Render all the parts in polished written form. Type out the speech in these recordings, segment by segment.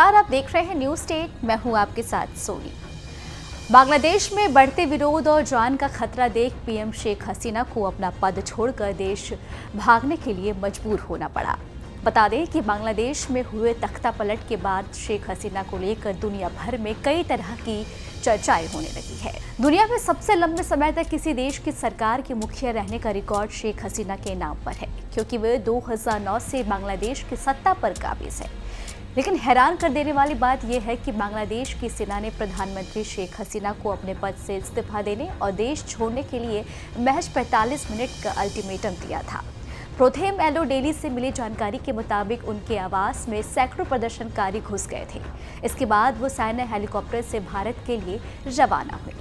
नमस्कार, आप देख रहे हैं न्यूज स्टेट। मैं हूं आपके साथ सोनी। बांग्लादेश में बढ़ते विरोध और जान का खतरा देख पीएम शेख हसीना को अपना पद छोड़कर देश भागने के लिए मजबूर होना पड़ा। बता दें कि बांग्लादेश में हुए तख्ता पलट के बाद शेख हसीना को लेकर दुनिया भर में कई तरह की चर्चाएं होने लगी है। दुनिया में सबसे लंबे समय तक किसी देश की सरकार के मुखिया रहने का रिकॉर्ड शेख हसीना के नाम पर है, क्योंकि वे 2009 से बांग्लादेश की सत्ता पर काबिज है। लेकिन हैरान कर देने वाली बात यह है कि बांग्लादेश की सेना ने प्रधानमंत्री शेख हसीना को अपने पद से इस्तीफा देने और देश छोड़ने के लिए महज 45 मिनट का अल्टीमेटम दिया था। प्रोथेम एलो डेली से मिली जानकारी के मुताबिक उनके आवास में सैकड़ों प्रदर्शनकारी घुस गए थे। इसके बाद वो सैन्य हेलीकॉप्टर से भारत के लिए रवाना हुए।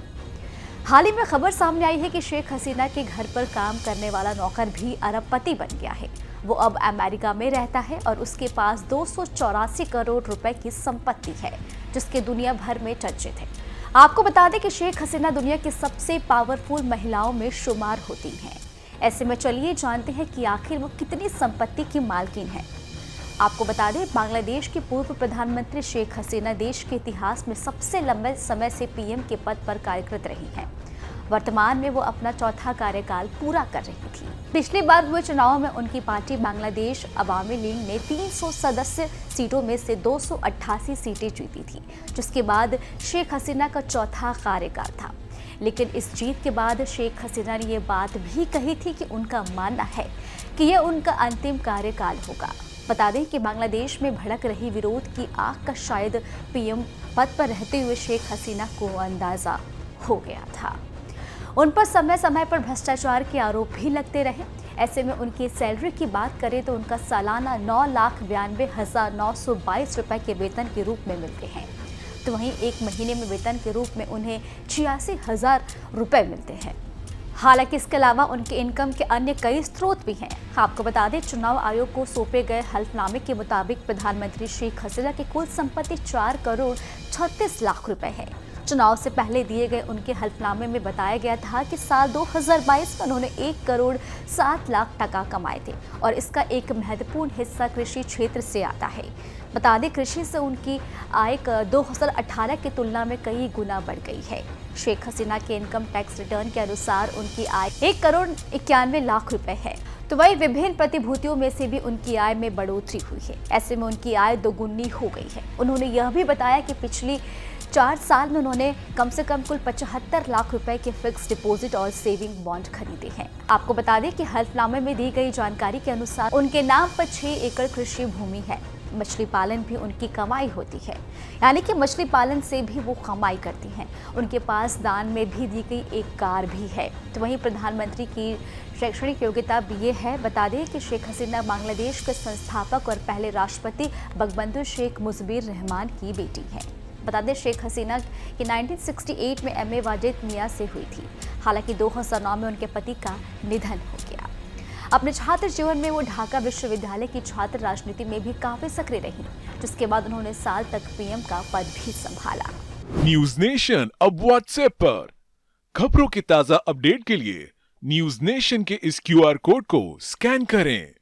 हाल ही में खबर सामने आई है कि शेख हसीना के घर पर काम करने वाला नौकर भी अरबपति बन गया है। वो अब अमेरिका में रहता है और उसके पास 284 करोड़ रुपए की संपत्ति है, जिसके दुनिया भर में चर्चित है। आपको बता दें कि शेख हसीना दुनिया की सबसे पावरफुल महिलाओं में शुमार होती हैं। ऐसे में चलिए जानते हैं कि आखिर वो कितनी संपत्ति की मालकिन है। आपको बता दें, बांग्लादेश की पूर्व प्रधानमंत्री शेख हसीना देश के इतिहास में सबसे लंबे समय से पीएम के पद पर कार्यरत रही हैं। वर्तमान में वो अपना चौथा कार्यकाल पूरा कर रही थी। पिछली बार हुए चुनाव में उनकी पार्टी बांग्लादेश अवामी लीग ने 300 सदस्य सीटों में से 288 सीटें जीती थी, जिसके बाद शेख हसीना का चौथा कार्यकाल था। लेकिन इस जीत के बाद शेख हसीना ने ये बात भी कही थी कि उनका मानना है कि यह उनका अंतिम कार्यकाल होगा। बता दें कि बांग्लादेश में भड़क रही विरोध की आग का शायद पीएम पद पर रहते हुए शेख हसीना को अंदाजा हो गया था। उन पर समय समय पर भ्रष्टाचार के आरोप भी लगते रहे। ऐसे में उनकी सैलरी की बात करें तो उनका सालाना 9,92,922 रुपए के वेतन के रूप में मिलते हैं, तो वहीं एक महीने में वेतन के रूप में उन्हें 86,000 रुपए मिलते हैं। हालांकि इसके अलावा उनके इनकम के अन्य कई स्रोत भी हैं। आपको बता दें, चुनाव आयोग को सौंपे गए हल्फनामे के मुताबिक प्रधानमंत्री शेख हसीना की कुल संपत्ति 4 करोड़ 36 लाख रुपए है। चुनाव से पहले दिए गए उनके हल्फनामे में बताया गया था कि साल 2022 में उन्होंने 1 करोड़ 7 लाख टका कमाए थे और इसका एक महत्वपूर्ण हिस्सा कृषि क्षेत्र से आता है। बता दें, कृषि से उनकी आय 2018 की तुलना में कई गुना बढ़ गई है। शेख हसीना के इनकम टैक्स रिटर्न के अनुसार उनकी आय 1 करोड़ 91 लाख रुपए है। तो वही विभिन्न प्रतिभूतियों में से भी उनकी आय में बढ़ोतरी हुई है। ऐसे में उनकी आय दोगुनी हो गई है। उन्होंने यह भी बताया कि पिछली 4 साल में उन्होंने कम से कम कुल 75 लाख रुपए के फिक्स डिपॉजिट और सेविंग बॉन्ड खरीदे हैं। आपको बता दें कि हल्फनामे में दी गई जानकारी के अनुसार उनके नाम पर 6 एकड़ कृषि भूमि है। मछली पालन भी उनकी कमाई होती है, यानी कि मछली पालन से भी वो कमाई करती हैं। उनके पास दान में भी दी गई एक कार भी है। तो वहीं प्रधानमंत्री की शैक्षणिक योग्यता बीए है। बता दें कि शेख हसीना बांग्लादेश के संस्थापक और पहले राष्ट्रपति बंगबंधु शेख मुजीबुर रहमान की बेटी है। बता दें, शेख हसीना की 1968 में एमए वाजिद मियां से हुई थी। हालांकि 2009 में उनके पति का निधन हो गया। अपने छात्र जीवन में वो ढाका विश्वविद्यालय की छात्र राजनीति में भी काफी सक्रिय रही, जिसके बाद उन्होंने साल तक पीएम का पद भी संभाला। न्यूज नेशन अब व्हाट्सएप पर खबरों के ताजा अपडेट के लिए न्यूज नेशन के इस क्यूआर कोड को स्कैन करें।